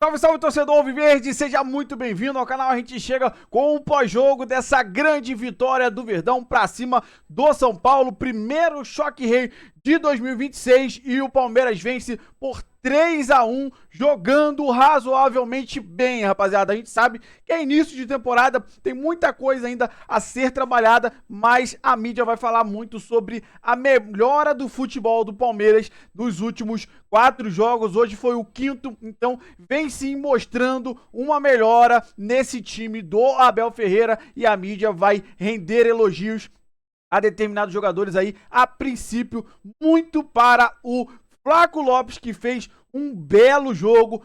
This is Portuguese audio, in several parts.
Salve, salve, torcedor alviverde, seja muito bem-vindo ao canal. A gente chega com o pós-jogo dessa grande vitória do Verdão pra cima do São Paulo, primeiro choque rei de 2026, e o Palmeiras vence por 3-1, jogando razoavelmente bem, rapaziada. A gente sabe que é início de temporada, tem muita coisa ainda a ser trabalhada, mas a mídia vai falar muito sobre a melhora do futebol do Palmeiras nos últimos 4 jogos. Hoje foi o 5º, então vem sim mostrando uma melhora nesse time do Abel Ferreira, e a mídia vai render elogios a determinados jogadores aí, a princípio, muito para o Flaco Lopes, que fez um belo jogo,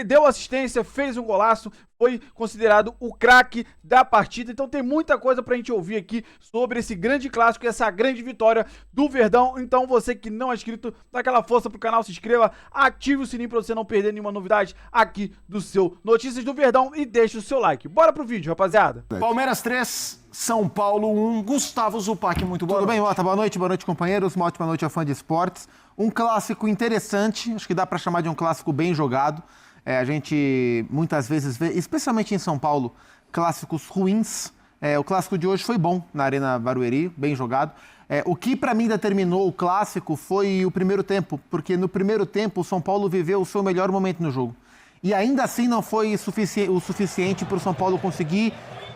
deu assistência, fez um golaço, foi considerado o craque da partida. Então tem muita coisa pra gente ouvir aqui sobre esse grande clássico e essa grande vitória do Verdão. Então você que não é inscrito, dá aquela força pro canal, se inscreva, ative o sininho pra você não perder nenhuma novidade aqui do seu Notícias do Verdão e deixe o seu like. Bora pro vídeo, rapaziada. Palmeiras 3, São Paulo 1, Gustavo Zupac, muito boa noite. Tudo bem, Mota? Boa noite, companheiros. Uma ótima noite a fã de esportes. Um clássico interessante, acho que dá pra chamar de um clássico bem jogado. A gente muitas vezes vê, especialmente em São Paulo, clássicos ruins. O clássico de hoje foi bom na Arena Barueri, bem jogado. O que para mim determinou o clássico foi o primeiro tempo, porque no primeiro tempo o São Paulo viveu o seu melhor momento no jogo. E ainda assim não foi o suficiente para o São Paulo conseguir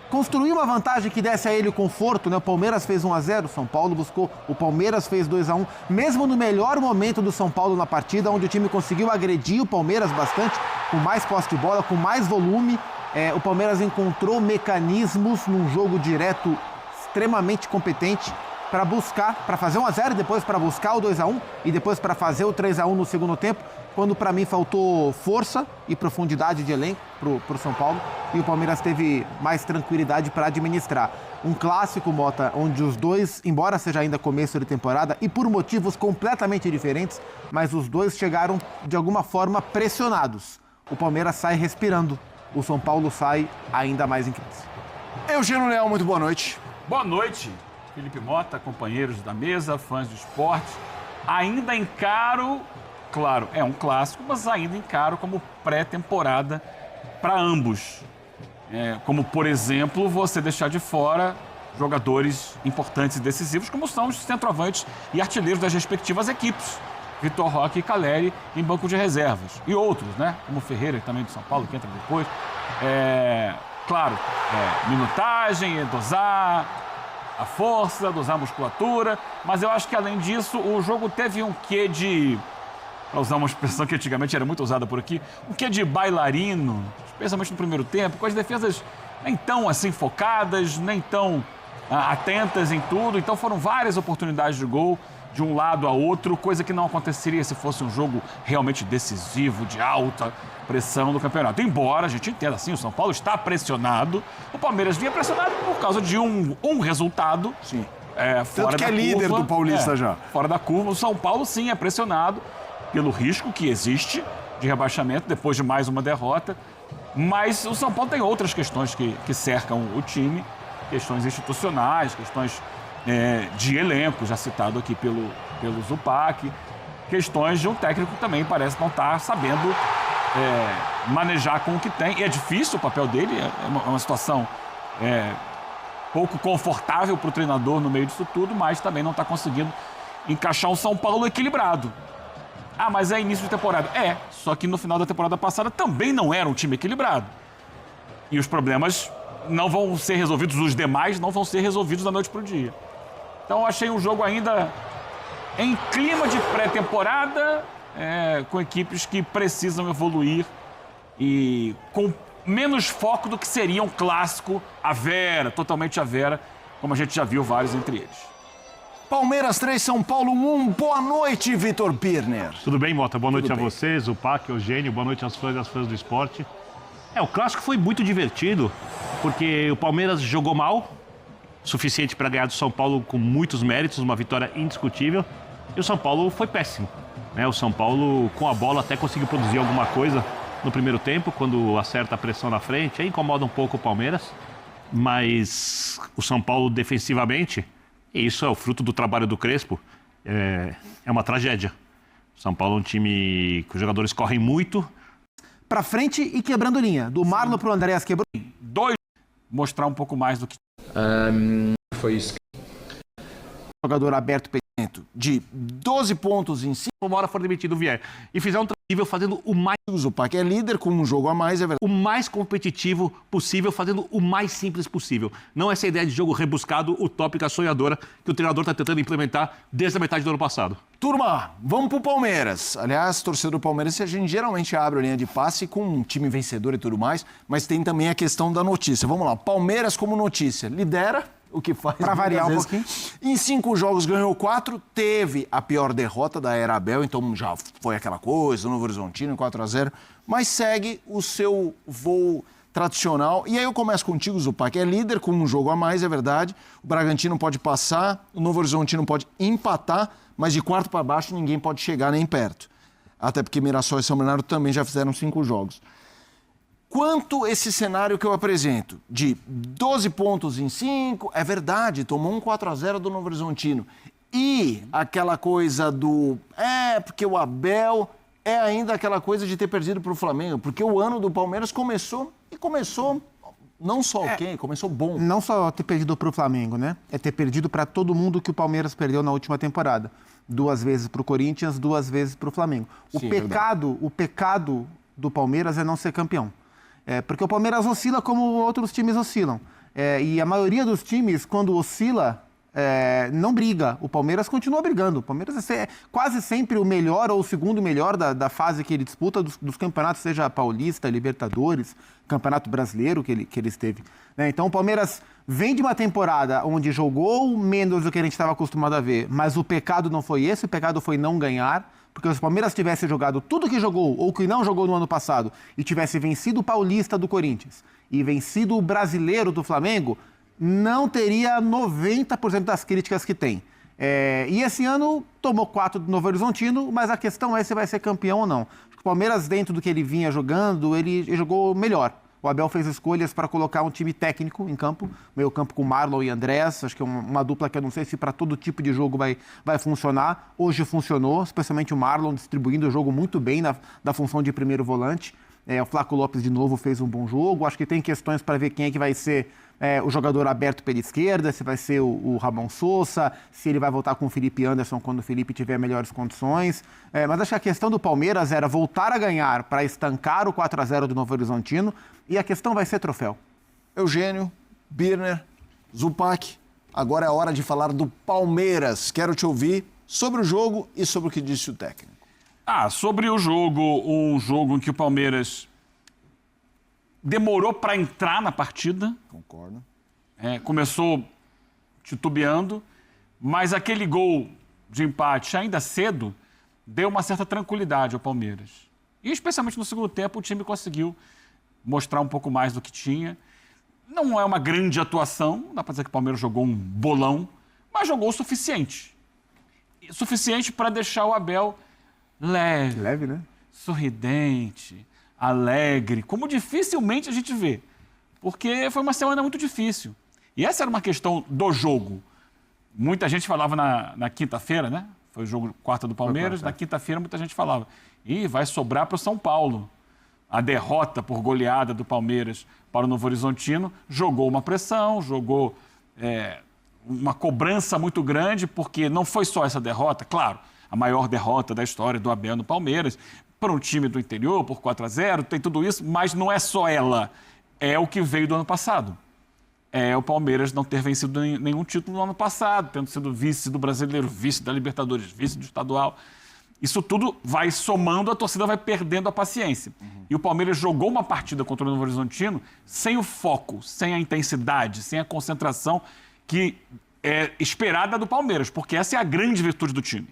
construir uma vantagem que desse a ele o conforto, né? O Palmeiras fez 1-0, o São Paulo buscou, o Palmeiras fez 2-1. Mesmo no melhor momento do São Paulo na partida, onde o time conseguiu agredir o Palmeiras bastante, com mais posse de bola, com mais volume, o Palmeiras encontrou mecanismos num jogo direto extremamente competente para buscar, para fazer 1-0 e depois para buscar o 2-1 e depois para fazer o 3-1 no segundo tempo, quando para mim faltou força e profundidade de elenco pro São Paulo, e o Palmeiras teve mais tranquilidade para administrar. Um clássico, Mota, onde os dois, embora seja ainda começo de temporada e por motivos completamente diferentes, mas os dois chegaram de alguma forma pressionados. O Palmeiras sai respirando, o São Paulo sai ainda mais em crise. Eugênio Leão, muito boa noite. Boa noite, Felipe Mota, companheiros da mesa, fãs do esporte. Ainda encaro, claro, é um clássico, mas ainda encaro como pré-temporada para ambos. Como, por exemplo, você deixar de fora jogadores importantes e decisivos, como são os centroavantes e artilheiros das respectivas equipes. Vitor Roque e Caleri em banco de reservas. E outros, né? Como o Ferreira, também do São Paulo, que entra depois. Claro, minutagem, dosar a força, dosar a musculatura. Mas eu acho que, além disso, o jogo teve um quê de... Para usar uma expressão que antigamente era muito usada por aqui, um quê de bailarino, especialmente no primeiro tempo, com as defesas nem tão assim focadas, nem tão atentas em tudo. Então foram várias oportunidades de gol de um lado a outro, coisa que não aconteceria se fosse um jogo realmente decisivo, de alta pressão do campeonato. Embora a gente entenda assim, o São Paulo está pressionado, o Palmeiras vinha pressionado por causa de um resultado. Sim. Fora Tanto que da é líder curva, do Paulista já. Fora da curva, o São Paulo sim é pressionado pelo risco que existe de rebaixamento depois de mais uma derrota. Mas o São Paulo tem outras questões que cercam o time, questões institucionais, questões de elenco, já citado aqui pelo Zupac, questões de um técnico que também parece não estar sabendo manejar com o que tem. E é difícil o papel dele, é uma situação pouco confortável para o treinador no meio disso tudo, mas também não está conseguindo encaixar um São Paulo equilibrado. Ah, mas é início de temporada. Só que no final da temporada passada também não era um time equilibrado. E os problemas não vão ser resolvidos, os demais não vão ser resolvidos da noite para o dia. Então eu achei um jogo ainda em clima de pré-temporada, com equipes que precisam evoluir e com menos foco do que seria um clássico totalmente à vera, como a gente já viu vários entre eles. Palmeiras 3, São Paulo 1. Boa noite, Vitor Birner. Tudo bem, Mota? Boa noite Tudo a bem. vocês, o Pac, Eugênio, boa noite aos fãs e às fãs do esporte. O clássico foi muito divertido, porque o Palmeiras jogou mal, suficiente para ganhar do São Paulo com muitos méritos, uma vitória indiscutível, e o São Paulo foi péssimo. O São Paulo, com a bola, até conseguiu produzir alguma coisa no primeiro tempo, quando acerta a pressão na frente, aí incomoda um pouco o Palmeiras, mas o São Paulo defensivamente... E isso é o fruto do trabalho do Crespo. É uma tragédia. São Paulo é um time que os jogadores correm muito. pra frente e quebrando linha. Do Marlon pro Andréas quebrou. Mostrar um pouco mais do que... Foi isso. Jogador aberto de 12 pontos em 5. Uma hora for demitido vier e fizer um nível fazendo o mais... O Zupac é líder com um jogo a mais, é verdade. o mais competitivo possível, fazendo o mais simples possível. Não essa ideia de jogo rebuscado, utópica, sonhadora, que o treinador está tentando implementar desde a metade do ano passado. Turma, vamos pro Palmeiras. Aliás, torcedor do Palmeiras, a gente geralmente abre a linha de passe com um time vencedor e tudo mais, mas tem também a questão da notícia. Vamos lá, Palmeiras como notícia. Lidera, o que faz... Pra variar um pouquinho. Em 5 jogos ganhou 4, teve a pior derrota da era Abel, então já foi aquela coisa, Novo Horizontino, 4-0, mas segue o seu voo tradicional. E aí eu começo contigo, Zupac, é líder com um jogo a mais, é verdade. O Bragantino pode passar, o Novo Horizontino pode empatar, mas de quarto para baixo ninguém pode chegar nem perto. Até porque Mirassol e São Bernardo também já fizeram 5 jogos. Quanto esse cenário que eu apresento, de 12 pontos em 5, é verdade, tomou um 4-0 do Novo Horizontino. E aquela coisa do... porque o Abel é ainda aquela coisa de ter perdido para o Flamengo, porque o ano do Palmeiras começou não só começou bom. Não só ter perdido para o Flamengo, né? É ter perdido para todo mundo que o Palmeiras perdeu na última temporada. 2 vezes para o Corinthians, 2 vezes para o Flamengo. O pecado do Palmeiras é não ser campeão. Porque o Palmeiras oscila como outros times oscilam. E a maioria dos times, quando oscila, não briga. O Palmeiras continua brigando. O Palmeiras é quase sempre o melhor ou o segundo melhor da fase que ele disputa dos campeonatos, seja Paulista, Libertadores, Campeonato Brasileiro que ele esteve. Então o Palmeiras vem de uma temporada onde jogou menos do que a gente estava acostumado a ver, mas o pecado não foi esse, o pecado foi não ganhar. Porque se o Palmeiras tivesse jogado tudo que jogou ou que não jogou no ano passado e tivesse vencido o Paulista do Corinthians e vencido o Brasileiro do Flamengo, não teria 90% das críticas que tem. E esse ano tomou 4 do Novo Horizontino, mas a questão é se vai ser campeão ou não. O Palmeiras, dentro do que ele vinha jogando, ele jogou melhor. O Abel fez escolhas para colocar um time técnico em campo, meio campo com Marlon e Andréas, acho que é uma dupla que eu não sei se para todo tipo de jogo vai funcionar. Hoje funcionou, especialmente o Marlon distribuindo o jogo muito bem da função de primeiro volante. O Flaco Lopes de novo fez um bom jogo, acho que tem questões para ver quem é que vai ser o jogador aberto pela esquerda, se vai ser o Ramon Sousa, se ele vai voltar com o Felipe Anderson quando o Felipe tiver melhores condições. Mas acho que a questão do Palmeiras era voltar a ganhar para estancar o 4-0 do Novo Horizontino, e a questão vai ser troféu. Eugênio, Birner, Zupac, agora é hora de falar do Palmeiras. Quero te ouvir sobre o jogo e sobre o que disse o técnico. Sobre o jogo, um jogo em que o Palmeiras demorou para entrar na partida. Concordo. Começou titubeando, mas aquele gol de empate ainda cedo deu uma certa tranquilidade ao Palmeiras. E especialmente no segundo tempo o time conseguiu mostrar um pouco mais do que tinha. Não é uma grande atuação, não dá para dizer que o Palmeiras jogou um bolão, mas jogou o suficiente. Suficiente para deixar o Abel leve, né? Sorridente, alegre, como dificilmente a gente vê. Porque foi uma semana muito difícil. E essa era uma questão do jogo. Muita gente falava na quinta-feira, né? Foi o jogo quarta do Palmeiras. Na quinta-feira muita gente falava, vai sobrar para o São Paulo. A derrota por goleada do Palmeiras para o Novo Horizontino jogou uma pressão, jogou uma cobrança muito grande, porque não foi só essa derrota, claro, a maior derrota da história do Abel no Palmeiras, para um time do interior, por 4-0, tem tudo isso, mas não é só ela, é o que veio do ano passado. É o Palmeiras não ter vencido nenhum título no ano passado, tendo sido vice do Brasileiro, vice da Libertadores, vice do Estadual. Isso tudo vai somando, a torcida vai perdendo a paciência. E o Palmeiras jogou uma partida contra o Novo Horizontino sem o foco, sem a intensidade, sem a concentração que é esperada do Palmeiras, porque essa é a grande virtude do time.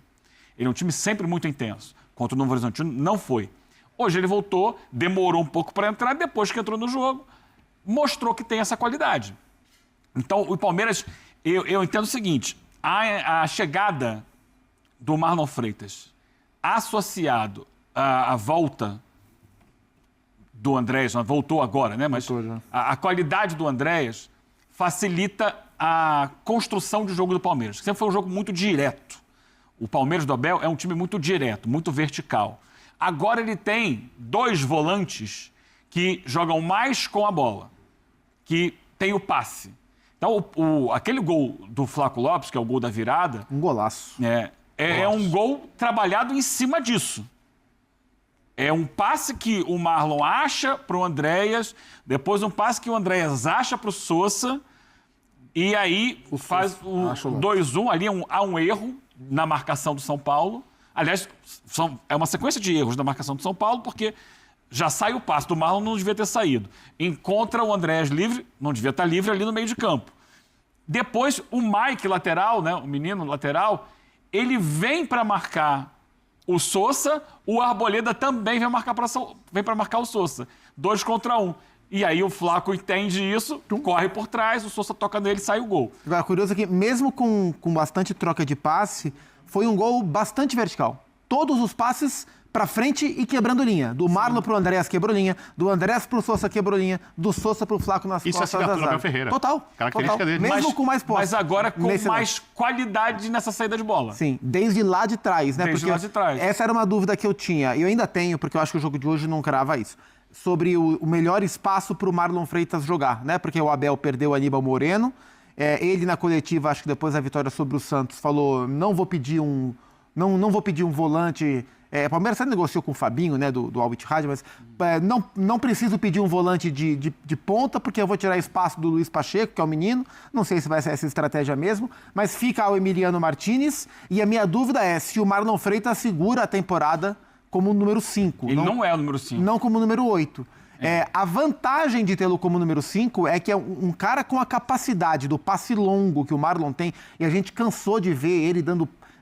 Ele é um time sempre muito intenso. Contra o Novo Horizontino, não foi. Hoje ele voltou, demorou um pouco para entrar, depois que entrou no jogo, mostrou que tem essa qualidade. Então, o Palmeiras, eu entendo o seguinte, a chegada do Marlon Freitas, associado à volta do Andréas, voltou agora, né? Mas a qualidade do Andréas facilita a construção de jogo do Palmeiras. Sempre foi um jogo muito direto. O Palmeiras do Abel é um time muito direto, muito vertical. Agora ele tem 2 volantes que jogam mais com a bola, que tem o passe. Então, aquele gol do Flaco Lopes, que é o gol da virada... Um golaço. É um gol trabalhado em cima disso. É um passe que o Marlon acha para o Andréas, depois um passe que o Andréas acha para o Sousa, e aí faz o 2-1, ali há um erro na marcação do São Paulo. Aliás, é uma sequência de erros na marcação do São Paulo, porque já sai o passe do Marlon, não devia ter saído. Encontra o Andréas livre, não devia estar livre ali no meio de campo. Depois, o Mike, lateral, né, o menino lateral, ele vem para marcar o Sousa, o Arboleda também vem para marcar o Sousa. 2 contra 1. E aí o Flaco entende isso, corre por trás, o Sousa toca nele e sai o gol. Agora, curioso é que, mesmo com bastante troca de passe, foi um gol bastante vertical. Todos os passes para frente e quebrando linha. Do Marlon pro Andréas quebrou linha, do Andréas pro Sousa quebrou linha, do Sousa pro Flaco nas Isso costas é da assinatura do zaga. Abel Ferreira. Total. Característica dele. Mesmo com mais posse. Mas agora com Nesse mais qualidade nessa saída de bola. Sim, desde lá de trás, né? Desde porque lá de trás. Essa era uma dúvida que eu tinha, e eu ainda tenho, porque eu acho que o jogo de hoje não crava isso. Sobre o melhor espaço para o Marlon Freitas jogar, né? Porque o Abel perdeu o Aníbal Moreno. Ele, na coletiva, acho que depois da vitória sobre o Santos, falou: não vou pedir um volante. O Palmeiras até negociou com o Fabinho, né, do Al Ittihad, mas não preciso pedir um volante de ponta, porque eu vou tirar espaço do Luiz Pacheco, que é o menino. Não sei se vai ser essa estratégia mesmo, mas fica o Emiliano Martinez. E a minha dúvida é se o Marlon Freitas segura a temporada como número 5. Ele não é o número 5. Não como número 8. A vantagem de tê-lo como número 5 é que é um cara com a capacidade do passe longo que o Marlon tem, e a gente cansou de ver ele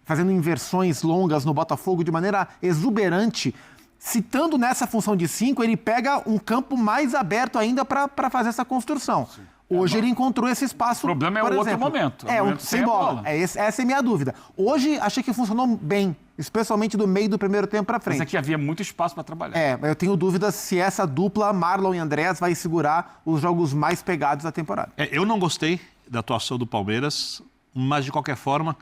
fazendo inversões longas no Botafogo de maneira exuberante. Citando nessa função de 5, ele pega um campo mais aberto ainda para fazer essa construção. Sim. Hoje ele encontrou esse espaço. O problema é o outro momento. Sem bola. Essa é a minha dúvida. Hoje achei que funcionou bem, especialmente do meio do primeiro tempo para frente. Mas aqui havia muito espaço para trabalhar. Eu tenho dúvidas se essa dupla, Marlon e Andréas, vai segurar os jogos mais pegados da temporada. Eu não gostei da atuação do Palmeiras, mas de qualquer forma...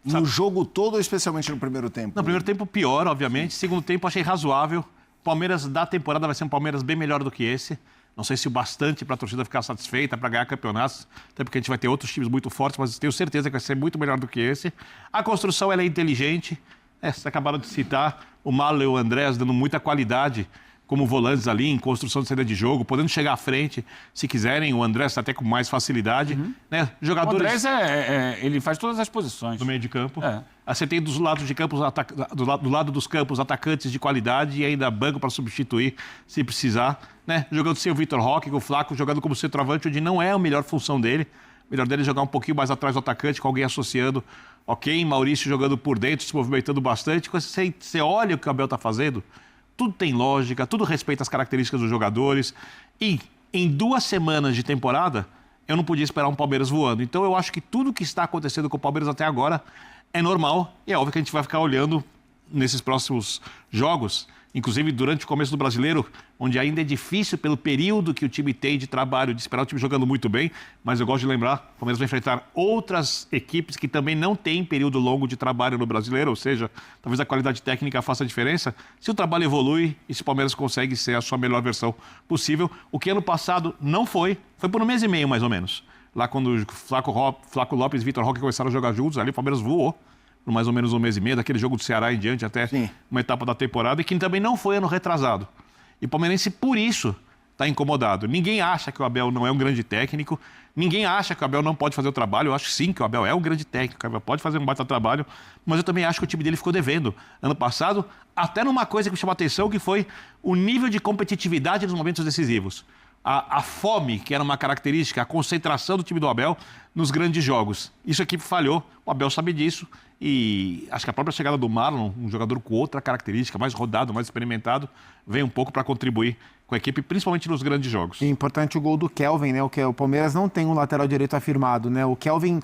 No jogo todo ou especialmente no primeiro tempo? No primeiro tempo pior, obviamente. Segundo tempo achei razoável. Palmeiras da temporada vai ser um Palmeiras bem melhor do que esse. Não sei se o bastante para a torcida ficar satisfeita, para ganhar campeonatos, até porque a gente vai ter outros times muito fortes, mas tenho certeza que vai ser muito melhor do que esse. A construção ela é inteligente. Vocês acabaram de citar o Marlon e o Andréas dando muita qualidade como volantes ali, em construção de saída de jogo, podendo chegar à frente, se quiserem. O Andrés até com mais facilidade. Né? Jogadores... O Andrés, ele faz todas as posições. No meio de campo. Você tem dos lados de campos, do lado dos campos, atacantes de qualidade e ainda banco para substituir, se precisar. Né? Jogando sem o Vitor Roque, com o Flaco, jogando como centroavante, onde não é a melhor função dele. O melhor dele é jogar um pouquinho mais atrás do atacante, com alguém associando. Ok, Maurício jogando por dentro, se movimentando bastante. Quando você olha o que o Abel está fazendo... Tudo tem lógica, tudo respeita as características dos jogadores. E em 2 semanas de temporada, eu não podia esperar um Palmeiras voando. Então eu acho que tudo que está acontecendo com o Palmeiras até agora é normal. E é óbvio que a gente vai ficar olhando nesses próximos jogos, inclusive durante o começo do Brasileiro, onde ainda é difícil pelo período que o time tem de trabalho, de esperar o time jogando muito bem. Mas eu gosto de lembrar, o Palmeiras vai enfrentar outras equipes que também não têm período longo de trabalho no Brasileiro, ou seja, talvez a qualidade técnica faça a diferença. Se o trabalho evolui e se o Palmeiras consegue ser a sua melhor versão possível, o que ano passado não foi por 1 mês e meio mais ou menos. Lá quando o Flaco Lopes e Vitor Roque começaram a jogar juntos, ali o Palmeiras voou. Por mais ou menos 1 mês e meio, daquele jogo do Ceará em diante até uma etapa da temporada, e que também não foi ano retrasado. E o palmeirense, por isso, está incomodado. Ninguém acha que o Abel não é um grande técnico, ninguém acha que o Abel não pode fazer o trabalho. Eu acho sim que o Abel é um grande técnico, o Abel pode fazer um baita trabalho, mas eu também acho que o time dele ficou devendo. Ano passado, até numa coisa que me chamou a atenção, que foi o nível de competitividade nos momentos decisivos. A fome, que era uma característica, a concentração do time do Abel nos grandes jogos. Isso aqui falhou, o Abel sabe disso, e acho que a própria chegada do Marlon, um jogador com outra característica, mais rodado, mais experimentado, vem um pouco para contribuir com a equipe, principalmente nos grandes jogos. E importante o gol do Kelvin, né? O Palmeiras não tem um lateral direito afirmado, né? O Kelvin,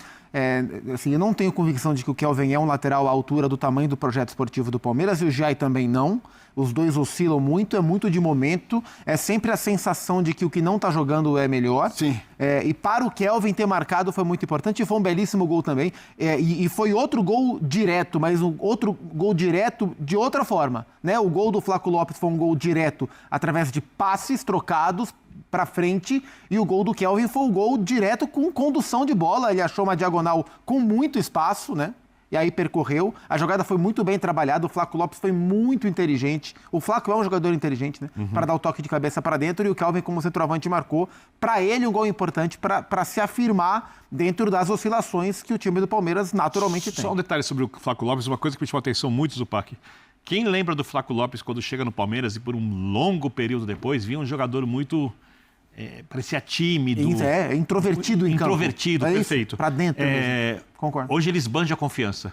eu não tenho convicção de que o Kelvin é um lateral à altura do tamanho do projeto esportivo do Palmeiras, e o Jai também não. Os dois oscilam muito, é muito de momento, é sempre a sensação de que o que não está jogando é melhor. Sim. E para o Kelvin ter marcado foi muito importante, e foi um belíssimo gol também. E foi outro gol direto, mas outro gol direto de outra forma, né? O gol do Flaco Lopes foi um gol direto através de passes trocados para frente, e o gol do Kelvin foi um gol direto com condução de bola. Ele achou uma diagonal com muito espaço, né? E aí percorreu. A jogada foi muito bem trabalhada. O Flaco Lopes foi muito inteligente. O Flaco é um jogador inteligente, né? Para dar o toque de cabeça para dentro. E o Kelvin, como centroavante, marcou. Para ele, um gol importante para se afirmar dentro das oscilações que o time do Palmeiras naturalmente tem. Só um detalhe sobre o Flaco Lopes, uma coisa que me chamou a atenção muito, Zupac. Quem lembra do Flaco Lopes quando chega no Palmeiras e por um longo período depois via um jogador muito... parecia tímido. Introvertido em campo. Introvertido, perfeito. Para dentro mesmo. Concordo. Hoje ele esbanja a confiança.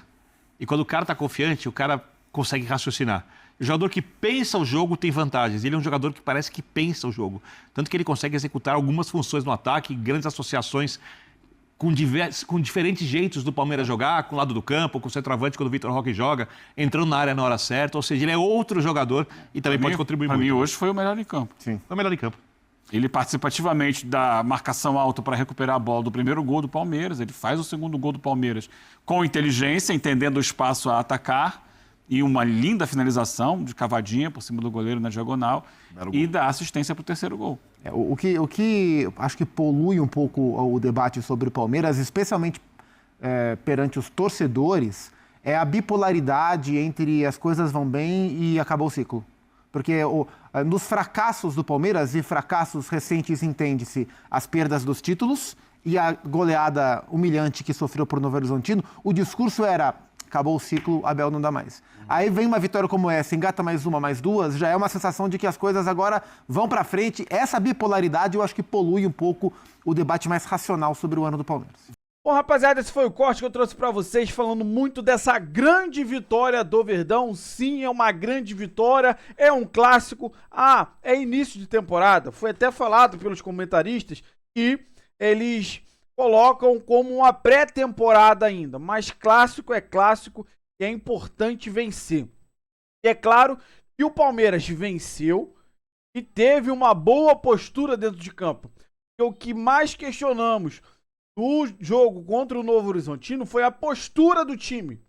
E quando o cara tá confiante, o cara consegue raciocinar. O jogador que pensa o jogo tem vantagens. Ele é um jogador que parece que pensa o jogo. Tanto que ele consegue executar algumas funções no ataque, grandes associações com diferentes jeitos do Palmeiras jogar, com o lado do campo, com o centroavante quando o Vitor Roque joga, entrando na área na hora certa. Ou seja, ele é outro jogador e também pode contribuir muito. Para mim, hoje foi o melhor em campo. Sim. Foi o melhor em campo. Ele participa ativamente da marcação alta para recuperar a bola do primeiro gol do Palmeiras. Ele faz o segundo gol do Palmeiras com inteligência, entendendo o espaço a atacar. E uma linda finalização de cavadinha por cima do goleiro na diagonal. E dá assistência para o terceiro gol. O que acho que polui um pouco o debate sobre o Palmeiras, especialmente perante os torcedores, é a bipolaridade entre as coisas vão bem e acabou o ciclo. Porque nos fracassos do Palmeiras, e fracassos recentes entende-se as perdas dos títulos e a goleada humilhante que sofreu por Novo Horizontino, o discurso era: acabou o ciclo, Abel não dá mais. Aí vem uma vitória como essa, engata mais uma, mais duas, já é uma sensação de que as coisas agora vão para frente. Essa bipolaridade eu acho que polui um pouco o debate mais racional sobre o ano do Palmeiras. Bom, rapaziada, esse foi o corte que eu trouxe pra vocês, falando muito dessa grande vitória do Verdão. Sim, é uma grande vitória, é um clássico. É início de temporada. Foi até falado pelos comentaristas que eles colocam como uma pré-temporada ainda. Mas clássico é clássico e é importante vencer. E é claro que o Palmeiras venceu e teve uma boa postura dentro de campo. E o que mais questionamos no jogo contra o Novo Horizontino foi a postura do time.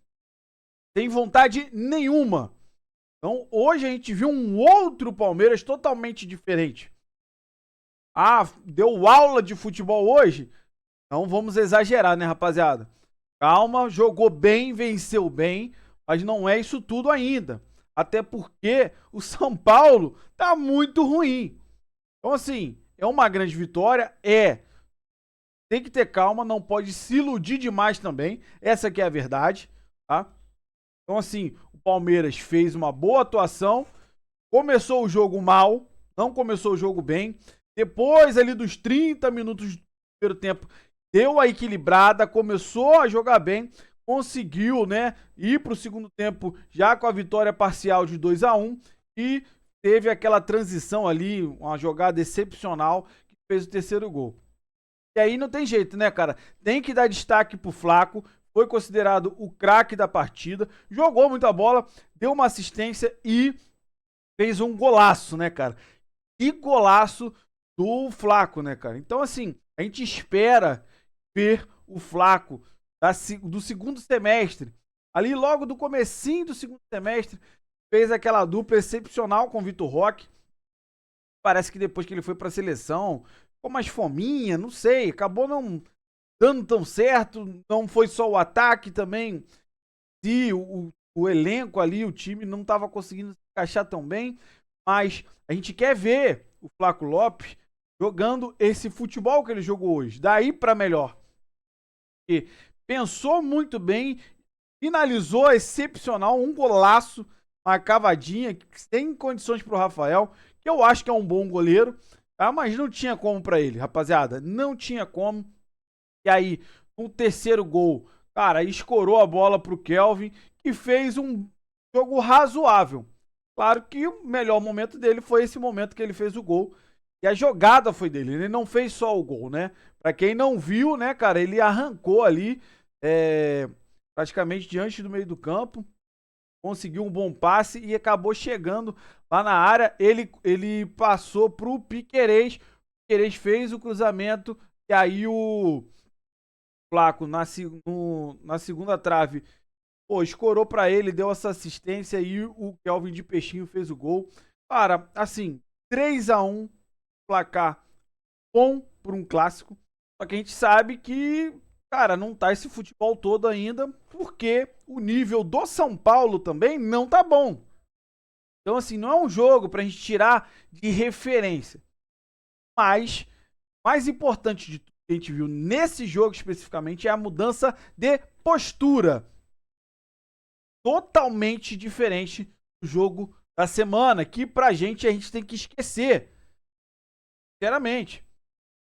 Sem vontade nenhuma. Então, hoje a gente viu um outro Palmeiras totalmente diferente. Deu aula de futebol hoje? Não vamos exagerar, né, rapaziada? Calma, jogou bem, venceu bem, mas não é isso tudo ainda. Até porque o São Paulo tá muito ruim. Então, assim, é uma grande vitória, tem que ter calma, não pode se iludir demais também. Essa aqui é a verdade, tá? Então, assim, o Palmeiras fez uma boa atuação. Começou o jogo mal, não começou o jogo bem. Depois, ali dos 30 minutos do primeiro tempo, deu a equilibrada, começou a jogar bem. Conseguiu, né, ir pro segundo tempo já com a vitória parcial de 2-1. E teve aquela transição ali, uma jogada excepcional que fez o terceiro gol. E aí não tem jeito, né, cara? Tem que dar destaque pro Flaco. Foi considerado o craque da partida. Jogou muita bola, deu uma assistência e fez um golaço, né, cara? Que golaço do Flaco, né, cara? Então, assim, a gente espera ver o Flaco do segundo semestre. Ali, logo do comecinho do segundo semestre, fez aquela dupla excepcional com o Vitor Roque. Parece que depois que ele foi pra seleção, ficou mais fominha, não sei, acabou não dando tão certo, não foi só o ataque também, se o elenco ali, o time não estava conseguindo se encaixar tão bem, mas a gente quer ver o Flaco Lopes jogando esse futebol que ele jogou hoje, daí para melhor. E pensou muito bem, finalizou excepcional, um golaço, uma cavadinha, sem condições para o Rafael, que eu acho que é um bom goleiro. Mas não tinha como pra ele, rapaziada. Não tinha como. E aí, no terceiro gol, cara, escorou a bola pro Kelvin, que fez um jogo razoável. Claro que o melhor momento dele foi esse momento que ele fez o gol. E a jogada foi dele. Ele não fez só o gol, né? Pra quem não viu, né, cara, ele arrancou ali, praticamente diante do meio do campo. Conseguiu um bom passe e acabou chegando lá na área. Ele passou pro Piquerez. O Piquerez fez o cruzamento E aí o Flaco, na segunda trave, pô, escorou pra ele, deu essa assistência e o Kelvin de Peixinho fez o gol. Cara, assim, 3-1, placar bom por um clássico. Só que a gente sabe que, cara, não tá esse futebol todo ainda, porque o nível do São Paulo também não tá bom. Então, assim, não é um jogo pra gente tirar de referência. Mas, mais importante de tudo que a gente viu nesse jogo especificamente é a mudança de postura. Totalmente diferente do jogo da semana, que pra gente a gente tem que esquecer. Sinceramente.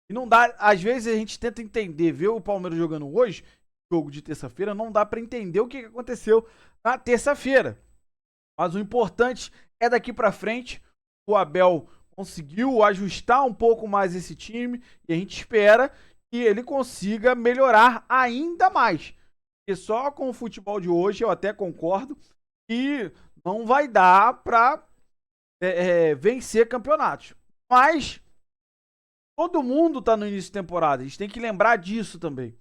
E não dá, às vezes a gente tenta entender, ver o Palmeiras jogando hoje, jogo de terça-feira, não dá pra entender o que aconteceu na terça-feira. Mas o importante é daqui pra frente, o Abel conseguiu ajustar um pouco mais esse time e a gente espera que ele consiga melhorar ainda mais. Porque só com o futebol de hoje, eu até concordo, que não vai dar pra vencer campeonatos. Mas todo mundo tá no início de temporada, a gente tem que lembrar disso também.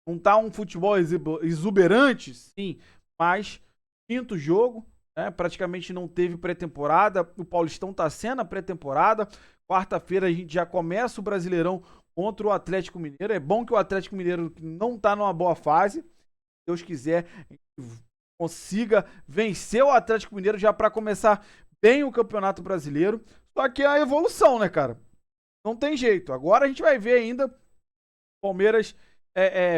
Não tá um futebol exuberante, sim, mas quinto jogo, né, praticamente não teve pré-temporada, o Paulistão tá sendo a pré-temporada, quarta-feira a gente já começa o Brasileirão contra o Atlético Mineiro, é bom que o Atlético Mineiro não tá numa boa fase, se Deus quiser, a gente consiga vencer o Atlético Mineiro já para começar bem o Campeonato Brasileiro, só que é a evolução, né, cara? Não tem jeito. Agora a gente vai ver ainda o Palmeiras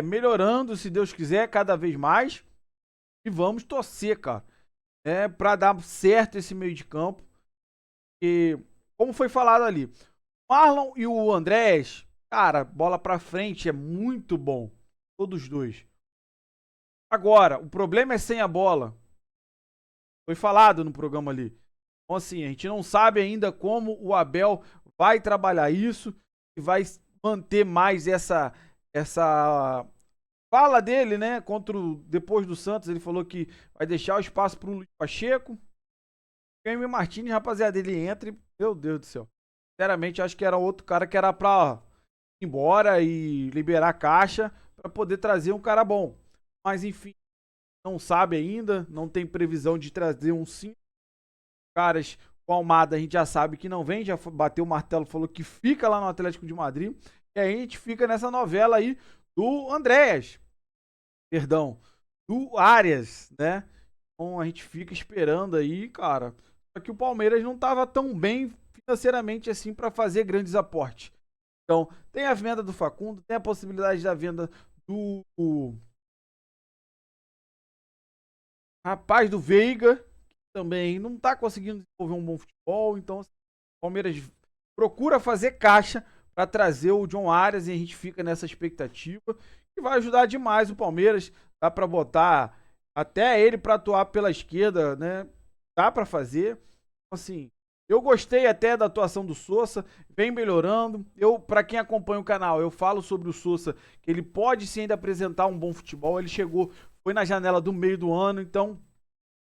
melhorando, se Deus quiser, cada vez mais. E vamos torcer, cara. Pra dar certo esse meio de campo. E, como foi falado ali, o Marlon e o Andrés, cara, bola pra frente é muito bom. Todos os dois. Agora, o problema é sem a bola. Foi falado no programa ali. Então, assim, a gente não sabe ainda como o Abel vai trabalhar isso e vai manter mais essa fala dele, né? Depois do Santos, ele falou que vai deixar o espaço pro Luiz Pacheco. O Jaime Martins, rapaziada, ele entra e, meu Deus do céu. Sinceramente, acho que era outro cara que era pra ir embora e liberar a caixa pra poder trazer um cara bom. Mas, enfim, não sabe ainda, não tem previsão de trazer um 5 caras. O Almada a gente já sabe que não vem, já bateu o martelo, falou que fica lá no Atlético de Madrid. E aí a gente fica nessa novela aí do do Arias, né? Então a gente fica esperando aí, cara. Só que o Palmeiras não tava tão bem financeiramente assim para fazer grandes aportes. Então tem a venda do Facundo, tem a possibilidade da venda do rapaz do Veiga, também não tá conseguindo desenvolver um bom futebol, então o Palmeiras procura fazer caixa para trazer o John Arias e a gente fica nessa expectativa que vai ajudar demais o Palmeiras, dá para botar até ele para atuar pela esquerda, né? Dá para fazer. Assim, eu gostei até da atuação do Sousa, vem melhorando. Para quem acompanha o canal, eu falo sobre o Sousa que ele pode sim ainda apresentar um bom futebol. Ele foi na janela do meio do ano, então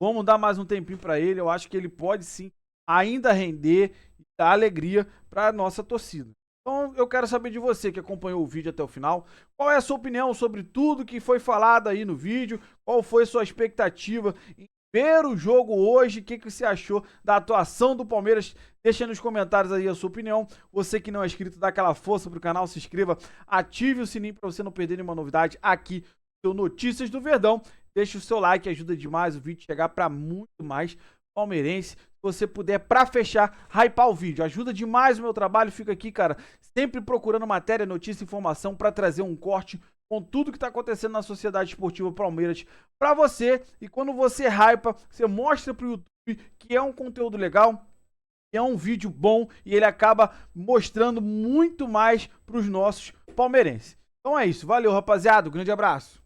vamos dar mais um tempinho para ele. Eu acho que ele pode sim ainda render e dar alegria para nossa torcida. Então eu quero saber de você que acompanhou o vídeo até o final. Qual é a sua opinião sobre tudo que foi falado aí no vídeo? Qual foi a sua expectativa em ver o jogo hoje? O que você achou da atuação do Palmeiras? Deixa nos comentários aí a sua opinião. Você que não é inscrito, dá aquela força pro canal, se inscreva, ative o sininho para você não perder nenhuma novidade aqui do Notícias do Verdão. Deixa o seu like, ajuda demais o vídeo chegar para muito mais palmeirense. Se você puder, para fechar, hypar o vídeo. Ajuda demais o meu trabalho. Fica aqui, cara, sempre procurando matéria, notícia e informação para trazer um corte com tudo que tá acontecendo na Sociedade Esportiva Palmeiras para você. E quando você hypa, você mostra pro YouTube que é um conteúdo legal, que é um vídeo bom e ele acaba mostrando muito mais pros nossos palmeirenses. Então é isso. Valeu, rapaziada. Um grande abraço.